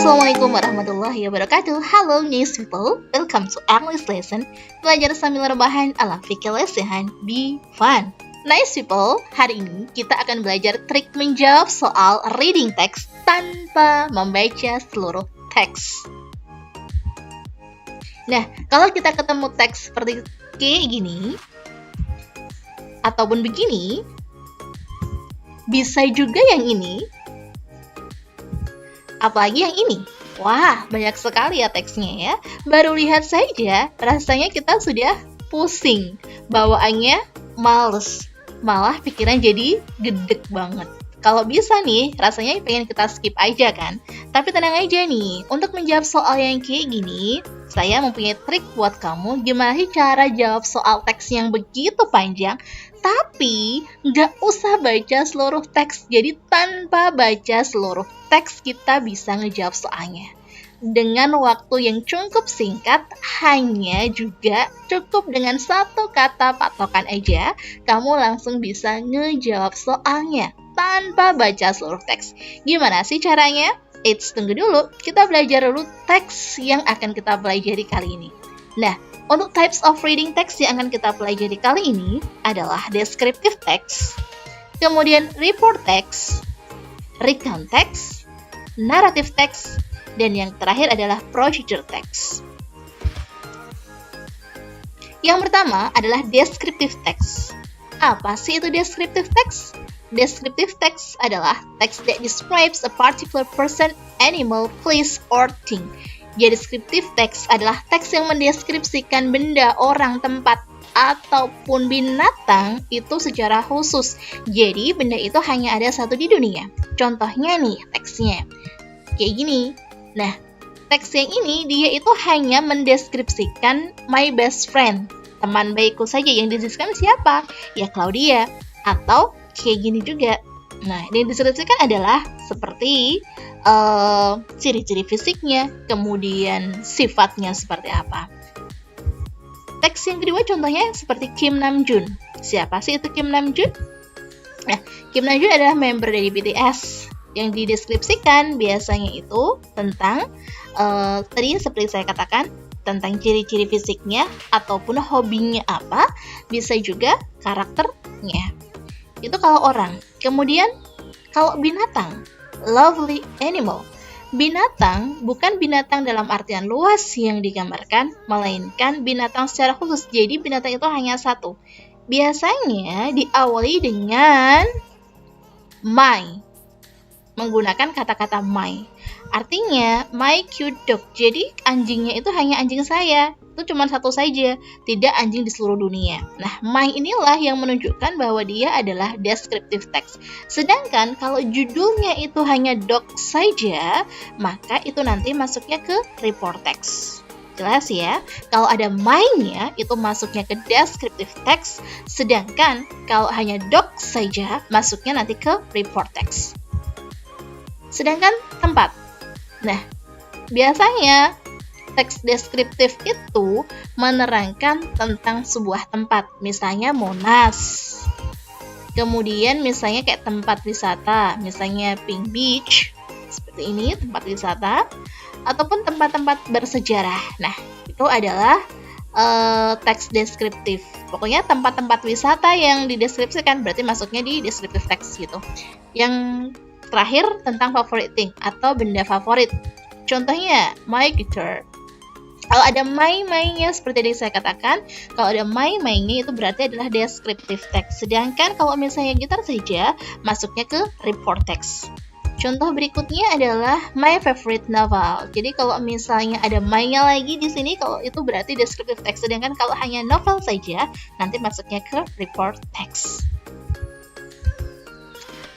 Assalamualaikum warahmatullahi wabarakatuh. Halo nice people, welcome to English lesson. Belajar sambil rebahan ala fikih lesehan, be fun. Nice people, hari ini kita akan belajar trik menjawab soal reading text tanpa membaca seluruh teks. Nah, kalau kita ketemu teks seperti kayak gini ataupun begini, bisa juga yang ini, apalagi yang ini. Wah, banyak sekali ya teksnya ya. Baru lihat saja, rasanya kita sudah pusing. Bawaannya males. Malah pikiran jadi gedek banget. Kalau bisa nih, rasanya pengen kita skip aja kan. Tapi tenang aja nih, untuk menjawab soal yang kayak gini, saya mempunyai trik buat kamu gimana sih cara jawab soal teks yang begitu panjang, tapi nggak usah baca seluruh teks. Jadi tanpa baca seluruh teks kita bisa ngejawab soalnya. Dengan waktu yang cukup singkat, hanya juga cukup dengan satu kata patokan aja, kamu langsung bisa ngejawab soalnya tanpa baca seluruh teks. Gimana sih caranya? Tunggu dulu, kita belajar dulu teks yang akan kita pelajari kali ini. Nah, untuk types of reading text yang akan kita pelajari kali ini adalah descriptive text, kemudian report text, recount text, narrative text, dan yang terakhir adalah procedure text. Yang pertama adalah descriptive text. Apa sih itu descriptive text? Descriptive text adalah text that describes a particular person, animal, place, or thing. Jadi descriptive text adalah teks yang mendeskripsikan benda, orang, tempat, ataupun binatang itu secara khusus. Jadi benda itu hanya ada satu di dunia. Contohnya nih teksnya kayak gini. Nah, teks yang ini dia itu hanya mendeskripsikan my best friend, teman baikku saja. Yang dideskripsikan siapa? Ya Claudia. Atau kayak gini juga. Nah, yang dideskripsikan adalah seperti ciri-ciri fisiknya, kemudian sifatnya seperti apa. Teks yang kedua contohnya seperti Kim Namjoon. Siapa sih itu Kim Namjoon? Nah, Kim Namjoon adalah member dari BTS. Yang dideskripsikan biasanya itu tentang tadi seperti saya katakan, tentang ciri-ciri fisiknya ataupun hobinya apa, bisa juga karakternya. Itu kalau orang. Kemudian kalau binatang, lovely animal. Binatang bukan binatang dalam artian luas yang digambarkan, melainkan binatang secara khusus. Jadi binatang itu hanya satu. Biasanya diawali dengan my, menggunakan kata-kata my. Artinya my cute dog. Jadi anjingnya itu hanya anjing saya. Itu cuma satu saja, tidak anjing di seluruh dunia. Nah, my inilah yang menunjukkan bahwa dia adalah descriptive text. Sedangkan kalau judulnya itu hanya dog saja, maka itu nanti masuknya ke report text. Jelas ya? Kalau ada my-nya itu masuknya ke descriptive text, sedangkan kalau hanya dog saja masuknya nanti ke report text. Sedangkan tempat. Nah, biasanya teks deskriptif itu menerangkan tentang sebuah tempat, misalnya Monas. Kemudian misalnya kayak tempat wisata, misalnya Pink Beach, seperti ini tempat wisata, ataupun tempat-tempat bersejarah. Nah, itu adalah teks deskriptif. Pokoknya tempat-tempat wisata yang dideskripsikan berarti masuknya di deskriptif teks gitu. Yang terakhir tentang favorite thing atau benda favorit. Contohnya my guitar. Kalau ada my-nya seperti yang saya katakan, kalau ada my-nya itu berarti adalah descriptive text. Sedangkan kalau misalnya gitar saja, masuknya ke report text. Contoh berikutnya adalah my favorite novel. Jadi kalau misalnya ada my-nya lagi di sini, kalau itu berarti descriptive text. Sedangkan kalau hanya novel saja, nanti masuknya ke report text.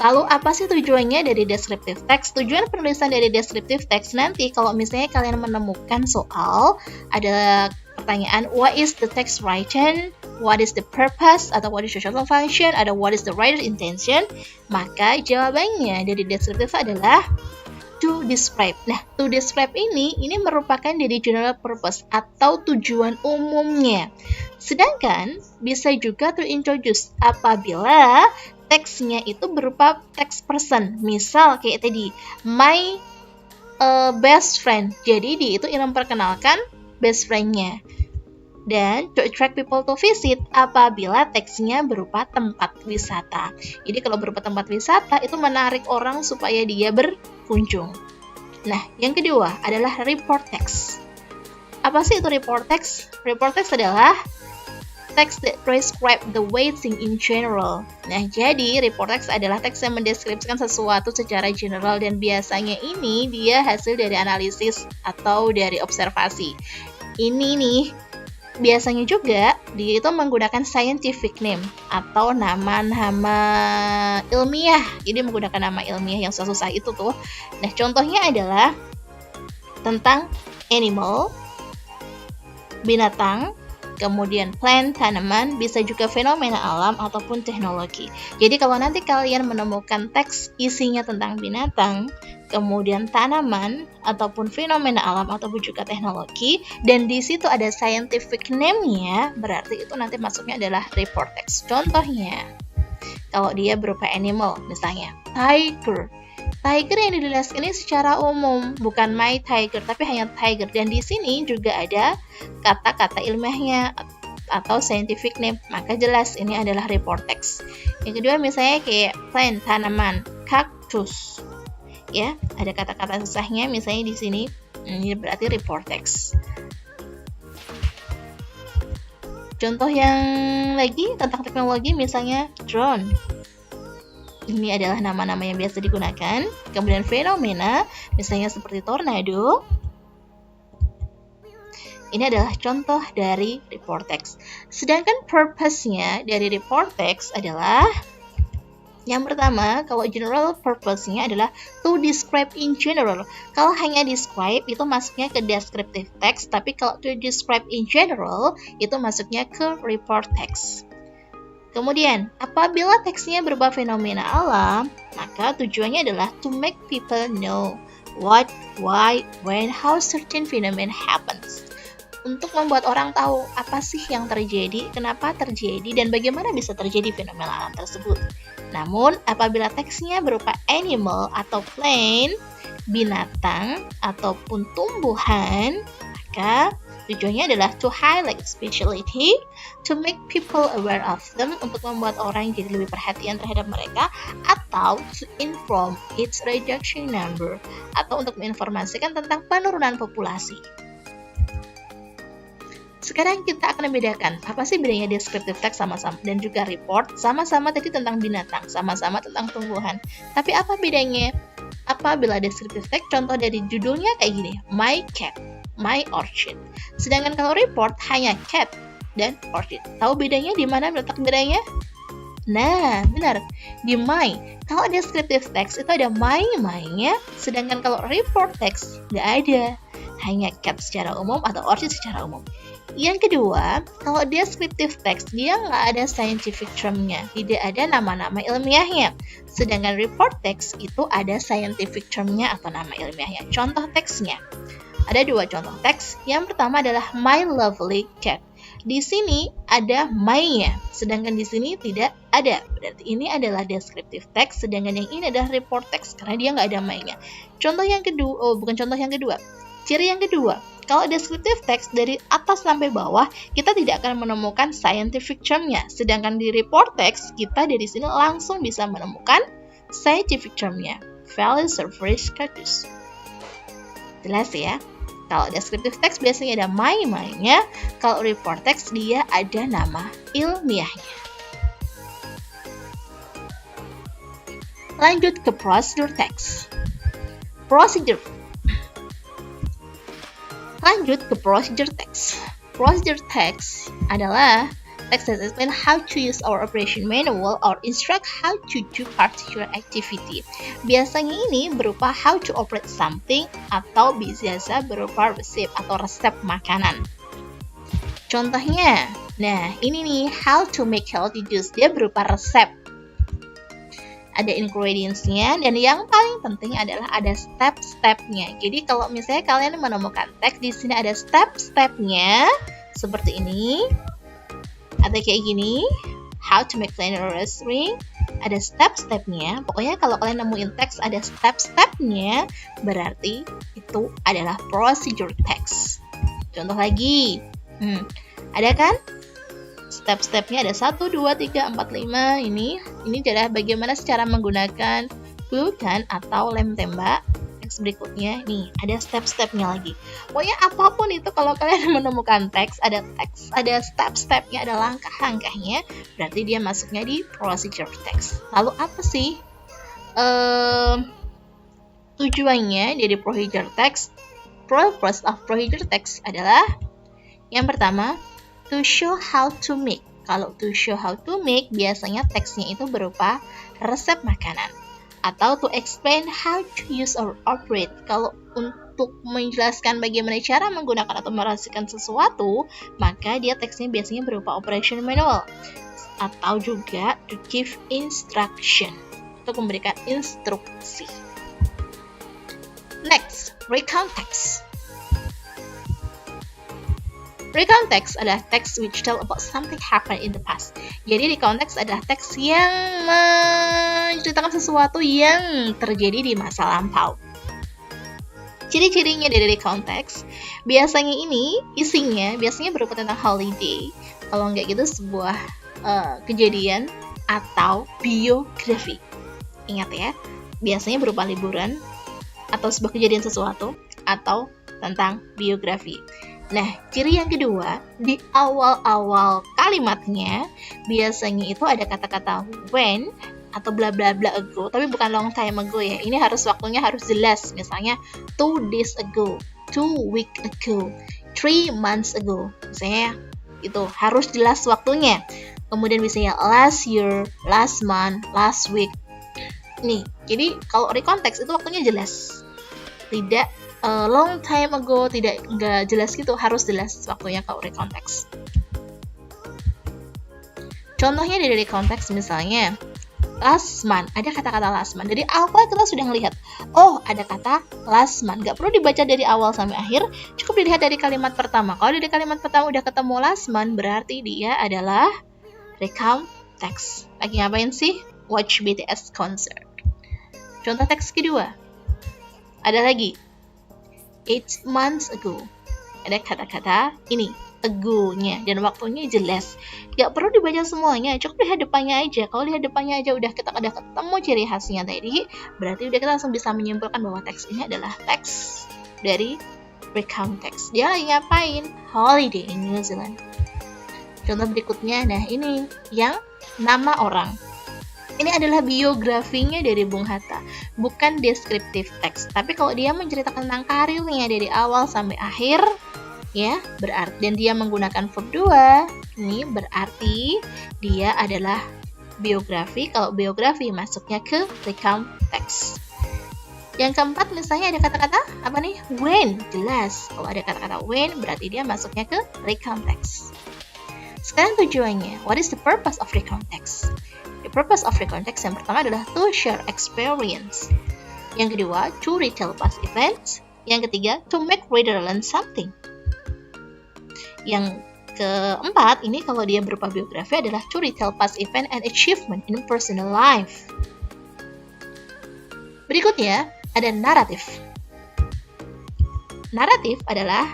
Lalu apa sih tujuannya dari descriptive text? Tujuan penulisan dari descriptive text nanti kalau misalnya kalian menemukan soal, ada pertanyaan what is the text written, what is the purpose, atau what is the social function, ada what is the writer's intention, maka jawabannya dari descriptive adalah to describe. Nah, to describe ini merupakan dari general purpose atau tujuan umumnya. Sedangkan bisa juga to introduce apabila teksnya itu berupa text person. Misal kayak tadi, my best friend. Jadi dia itu ingin memperkenalkan best friend-nya. Dan to attract people to visit apabila teksnya berupa tempat wisata. Jadi kalau berupa tempat wisata itu menarik orang supaya dia berkunjung. Nah, yang kedua adalah report text. Apa sih itu report text? Report text adalah text that describe the weighting in general. Nah, jadi report text adalah teks yang mendeskripsikan sesuatu secara general dan biasanya ini dia hasil dari analisis atau dari observasi. Ini nih biasanya juga dia itu menggunakan scientific name atau nama-nama ilmiah. Jadi menggunakan nama ilmiah yang susah-susah itu tuh. Nah, contohnya adalah tentang animal, binatang, kemudian plant, tanaman, bisa juga fenomena alam ataupun teknologi. Jadi kalau nanti kalian menemukan teks isinya tentang binatang, kemudian tanaman, ataupun fenomena alam ataupun juga teknologi, dan di situ ada scientific name-nya, berarti itu nanti masuknya adalah report text. Contohnya, kalau dia berupa animal, misalnya tiger. Tiger yang dijelaskan ini secara umum, bukan my tiger, tapi hanya tiger. Dan di sini juga ada kata-kata ilmiahnya atau scientific name, maka jelas ini adalah report text. Yang kedua misalnya kayak plant, tanaman, cactus. Ya, ada kata-kata susahnya misalnya di sini, ini berarti report text. Contoh yang lagi tentang teknologi misalnya drone. Ini adalah nama-nama yang biasa digunakan. Kemudian fenomena, misalnya seperti tornado. Ini adalah contoh dari report text. Sedangkan purpose-nya dari report text adalah yang pertama, kalau general purpose-nya adalah to describe in general. Kalau hanya describe, itu masuknya ke descriptive text. Tapi kalau to describe in general, itu masuknya ke report text. Kemudian, apabila teksnya berupa fenomena alam, maka tujuannya adalah to make people know what, why, when, how certain phenomenon happens. Untuk membuat orang tahu apa sih yang terjadi, kenapa terjadi, dan bagaimana bisa terjadi fenomena alam tersebut. Namun, apabila teksnya berupa animal atau plant, binatang, ataupun tumbuhan, maka tujuannya adalah to highlight speciality, to make people aware of them, untuk membuat orang jadi lebih perhatian terhadap mereka, atau to inform its reduction number, atau untuk menginformasikan tentang penurunan populasi. Sekarang kita akan membedakan apa sih bedanya descriptive text sama-sama dan juga report, sama-sama tadi tentang binatang, sama-sama tentang tumbuhan. Tapi apa bedanya? Apabila descriptive text, contoh dari judulnya kayak gini, my cat, my orchid. Sedangkan kalau report hanya cat dan orchid. Tahu bedanya di mana letak bedanya? Nah, benar, di my. Kalau descriptive text itu ada my-nya, sedangkan kalau report text nggak ada, hanya cat secara umum atau orchid secara umum. Yang kedua, kalau descriptive text dia nggak ada scientific term-nya, tidak ada nama-nama ilmiahnya. Sedangkan report text itu ada scientific term-nya atau nama ilmiahnya. Contoh teksnya, ada dua contoh teks. Yang pertama adalah my lovely cat. Di sini ada my-nya, sedangkan di sini tidak ada. Berarti ini adalah descriptive text, sedangkan yang ini adalah report text karena dia nggak ada my-nya. Contoh yang kedua, ciri yang kedua, kalau descriptive text dari atas sampai bawah, kita tidak akan menemukan scientific term-nya. Sedangkan di report text, kita dari sini langsung bisa menemukan scientific term-nya. Valley surface cactus. Jelas ya? Kalau descriptive text biasanya ada my-nya, kalau report text dia ada nama ilmiahnya. Lanjut ke procedure text. Lanjut ke procedure text. Procedure text adalah text that explain how to use our operation manual or instruct how to do particular activity. Biasanya ini berupa how to operate something atau biasa berupa resep atau resep makanan. Contohnya, nah ini nih how to make healthy juice, dia berupa resep. Ada ingredients-nya, dan yang paling penting adalah ada step-stepnya. Jadi kalau misalnya kalian menemukan teks di sini ada step-stepnya seperti ini, atau kayak gini, how to make clean recipe, ada step-stepnya. Pokoknya kalau kalian nemuin teks ada step-stepnya, berarti itu adalah procedure text. Contoh lagi, ada kan? Step-stepnya ada 1, 2, 3, 4, 5. Ini adalah bagaimana cara menggunakan glue gun atau lem tembak. Teks berikutnya, nih ada step-stepnya lagi. Pokoknya apapun itu kalau kalian menemukan teks, ada step-stepnya, ada langkah-langkahnya, berarti dia masuknya di procedure text. Lalu apa sih tujuannya dari procedure text? Purpose of procedure text adalah yang pertama, to show how to make. Kalau to show how to make, biasanya teksnya itu berupa resep makanan. Atau to explain how to use or operate. Kalau untuk menjelaskan bagaimana cara menggunakan atau merasakan sesuatu, maka dia teksnya biasanya berupa operation manual. Atau juga to give instruction, untuk memberikan instruksi. Next, recount text. Recount text adalah text which tell about something happened in the past. Jadi recount text adalah teks yang menceritakan sesuatu yang terjadi di masa lampau. Ciri-cirinya dari recount text, biasanya isinya berupa tentang holiday. Kalau nggak gitu sebuah kejadian atau biografi. Ingat ya, biasanya berupa liburan atau sebuah kejadian sesuatu atau tentang biografi. Nah, ciri yang kedua, di awal-awal kalimatnya biasanya itu ada kata-kata when atau bla bla bla ago, tapi bukan long time ago ya. Ini waktunya harus jelas. Misalnya 2 days ago, 2 weeks ago, 3 months ago. Misalnya itu harus jelas waktunya. Kemudian misalnya last year, last month, last week. Nih, jadi kalau recount text itu waktunya jelas. Tidak long time ago, nggak jelas gitu, harus jelas waktunya kalau recount text. Contohnya dari recount text misalnya last month, ada kata-kata last month. Dari awal kita sudah melihat, oh ada kata last month, nggak perlu dibaca dari awal sampai akhir, cukup dilihat dari kalimat pertama. Kalau dari kalimat pertama udah ketemu last month, berarti dia adalah recount text. Lagi ngapain sih? Watch BTS concert. Contoh teks kedua, ada lagi 8 months ago. Ada kata-kata ini, ago-nya, dan waktunya jelas. Gak perlu dibaca semuanya, cukup lihat depannya aja. Kalau lihat depannya aja kita udah ketemu ciri khasnya tadi, berarti udah kita langsung bisa menyimpulkan bahwa teks ini adalah teks dari recount text. Dia lagi ngapain? Holiday in New Zealand. Contoh berikutnya, nah ini yang nama orang. Ini adalah biografinya dari Bung Hatta, bukan descriptive text. Tapi kalau dia menceritakan tentang karirnya dari awal sampai akhir, ya, berarti dan dia menggunakan verb 2, ini berarti dia adalah biografi. Kalau biografi masuknya ke recount text. Yang keempat misalnya ada kata-kata apa nih? When, jelas. Kalau ada kata-kata when, berarti dia masuknya ke recount text. Sekarang tujuannya, what is the purpose of recount text? The purpose of recount text yang pertama adalah to share experience. Yang kedua, to retell past events. Yang ketiga, to make reader learn something. Yang keempat, ini kalau dia berupa biografi adalah to retell past event and achievement in personal life. Berikutnya, ada naratif. Naratif adalah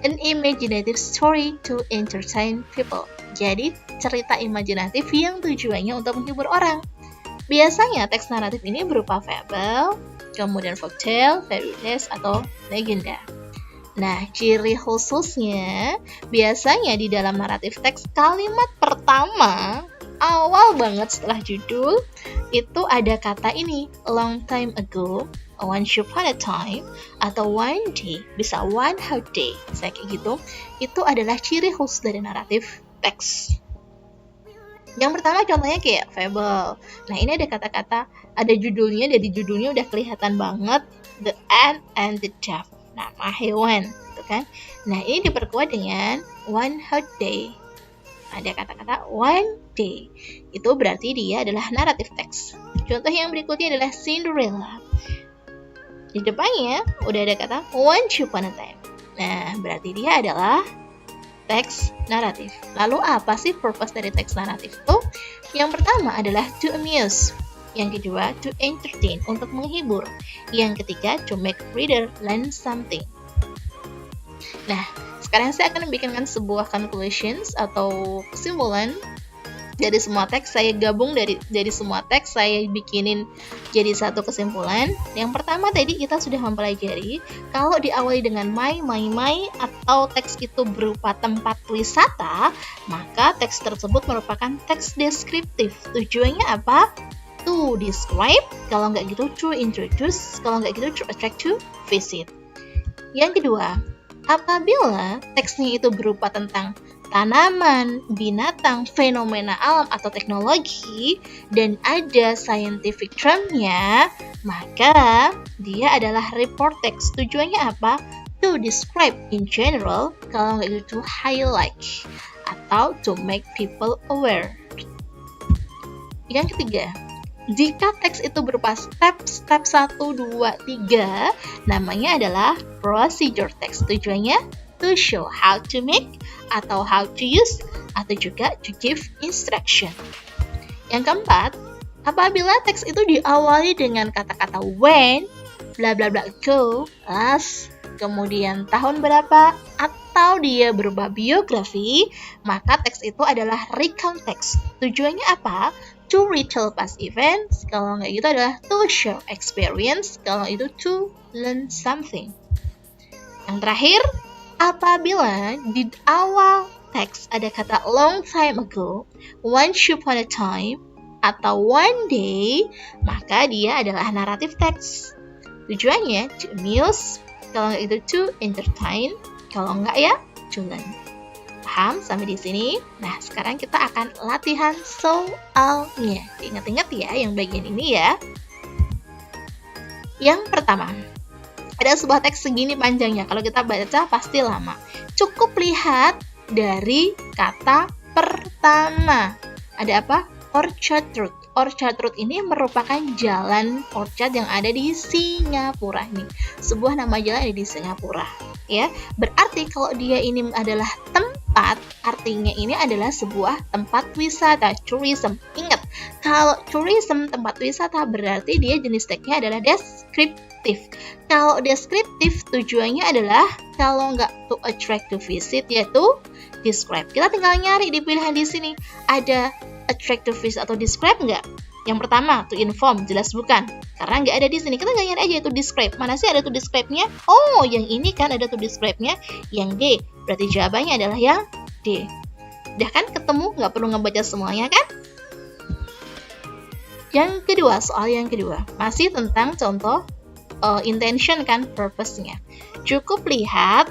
an imaginative story to entertain people. Jadi, cerita imajinatif yang tujuannya untuk menghibur orang. Biasanya teks naratif ini berupa fable, kemudian folktale, fairy tales, atau legenda. Nah, ciri khususnya biasanya di dalam naratif teks kalimat pertama, awal banget setelah judul, itu ada kata ini, long time ago, once upon a time, atau one day, bisa one hot day, saya kayak gitu. Itu adalah ciri khusus dari naratif teks. Yang pertama contohnya kayak fable. Nah, ini ada kata-kata, ada judulnya, dari judulnya udah kelihatan banget, the ant and the dove, nama hewan, gitu kan. Nah, ini diperkuat dengan one hot day. Ada kata-kata one day. Itu berarti dia adalah naratif teks. Contoh yang berikutnya adalah Cinderella. Di depannya udah ada kata once upon a time. Nah, berarti dia adalah teks naratif. Lalu apa sih purpose dari teks naratif itu? Yang pertama adalah to amuse. Yang kedua, to entertain, untuk menghibur. Yang ketiga, to make reader learn something. Nah, sekarang saya akan membikinkan sebuah conclusions atau kesimpulan dari semua teks. Saya gabung dari semua teks, saya bikinin jadi satu kesimpulan. Yang pertama tadi kita sudah mempelajari kalau diawali dengan my atau teks itu berupa tempat wisata, maka teks tersebut merupakan teks deskriptif. Tujuannya apa? To describe, kalau nggak gitu to introduce, kalau nggak gitu to attract to visit. Yang kedua, apabila teksnya itu berupa tentang tanaman, binatang, fenomena alam atau teknologi, dan ada scientific term-nya, maka dia adalah report text. Tujuannya apa? To describe in general, kalau nggak gitu to highlight, atau to make people aware. Yang ketiga, jika teks itu berupa step 1, 2, 3, namanya adalah procedure text. Tujuannya to show how to make, atau how to use, atau juga to give instruction. Yang keempat, apabila teks itu diawali dengan kata-kata when, bla bla bla ago, last, kemudian tahun berapa, atau dia berupa biografi, maka teks itu adalah recount text. Tujuannya apa? To retell past events, kalau nggak gitu adalah to share experience, kalau itu to learn something. Yang terakhir, apabila di awal teks ada kata long time ago, once upon a time, atau one day, maka dia adalah naratif teks. Tujuannya to amuse, kalau nggak itu to entertain, kalau nggak ya to learn. Paham sampai di sini? Nah, sekarang kita akan latihan soalnya. Ingat-ingat ya yang bagian ini ya. Yang pertama, ada sebuah teks segini panjangnya. Kalau kita baca pasti lama. Cukup lihat dari kata pertama. Ada apa? Orchard Road. Orchard Road ini merupakan jalan orchard yang ada di Singapura nih. Sebuah nama jalan ada di Singapura. Ya, berarti kalau dia ini adalah tempat, artinya ini adalah sebuah tempat wisata, tourism. Ingat, kalau tourism, tempat wisata, berarti dia jenis tagnya adalah deskriptif. Kalau deskriptif tujuannya adalah kalau nggak to attract to visit, yaitu describe. Kita tinggal nyari di pilihan di sini, ada attract to visit atau describe nggak? Yang pertama, to inform, jelas bukan. Karena nggak ada di sini, kita nggak nyari aja itu describe. Mana sih ada to describe-nya? Oh, yang ini kan ada to describe-nya, yang D. Berarti jawabannya adalah yang D. Udah kan ketemu, nggak perlu ngebaca semuanya kan? Yang kedua, soal yang kedua. Masih tentang contoh intention kan, purpose-nya. Cukup lihat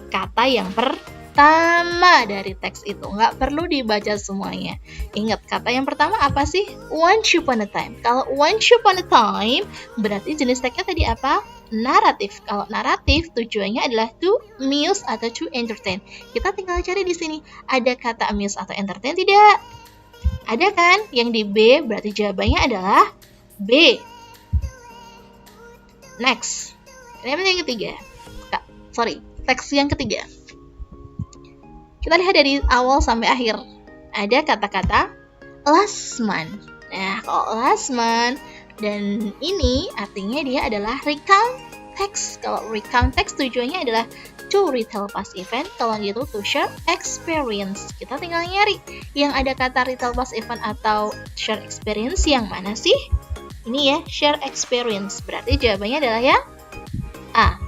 kata yang pertama dari teks itu, nggak perlu dibaca semuanya. Ingat, kata yang pertama apa sih? Once upon a time. Kalau once upon a time, berarti jenis teksnya tadi apa? Naratif. Kalau naratif, tujuannya adalah to amuse atau to entertain. Kita tinggal cari di sini, ada kata amuse atau entertain tidak? Ada kan? Yang di B, berarti jawabannya adalah B. Next. Ini yang ketiga. Teks yang ketiga. Kita lihat dari awal sampai akhir. Ada kata-kata last month. Nah, kalau last month, dan ini artinya dia adalah recount text. Kalau recount text tujuannya adalah to retell past event. Kalau gitu to share experience. Kita tinggal nyari yang ada kata retell past event atau share experience yang mana sih? Ini ya, share experience. Berarti jawabannya adalah yang A.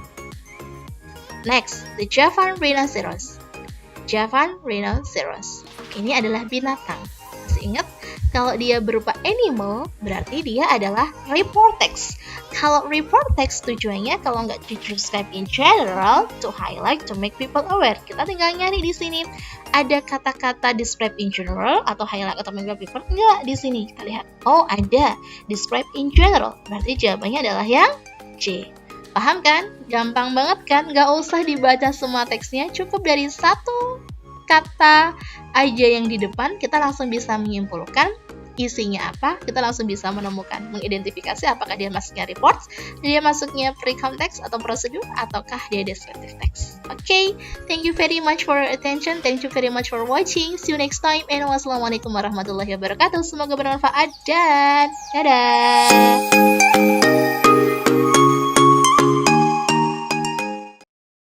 Next, the Javan rhinoceros. Javan rhinoceros. Ini adalah binatang. Masih ingat? Kalau dia berupa animal, berarti dia adalah report text. Kalau report text tujuannya kalau nggak to describe in general, to highlight, to make people aware. Kita tinggal nyari di sini. Ada kata-kata describe in general atau highlight atau make people? Enggak, di sini kita lihat. Oh, ada describe in general. Berarti jawabannya adalah yang C. Paham kan? Gampang banget kan? Nggak usah dibaca semua teksnya, cukup dari satu kata aja yang di depan, kita langsung bisa menyimpulkan isinya apa, kita langsung bisa menemukan, mengidentifikasi apakah dia masuknya reports, dia masuknya pre-context atau prosedur, ataukah dia descriptive text. Okay, thank you very much for your attention, thank you very much for watching, see you next time, and wassalamualaikum warahmatullahi wabarakatuh. Semoga bermanfaat dan dadah!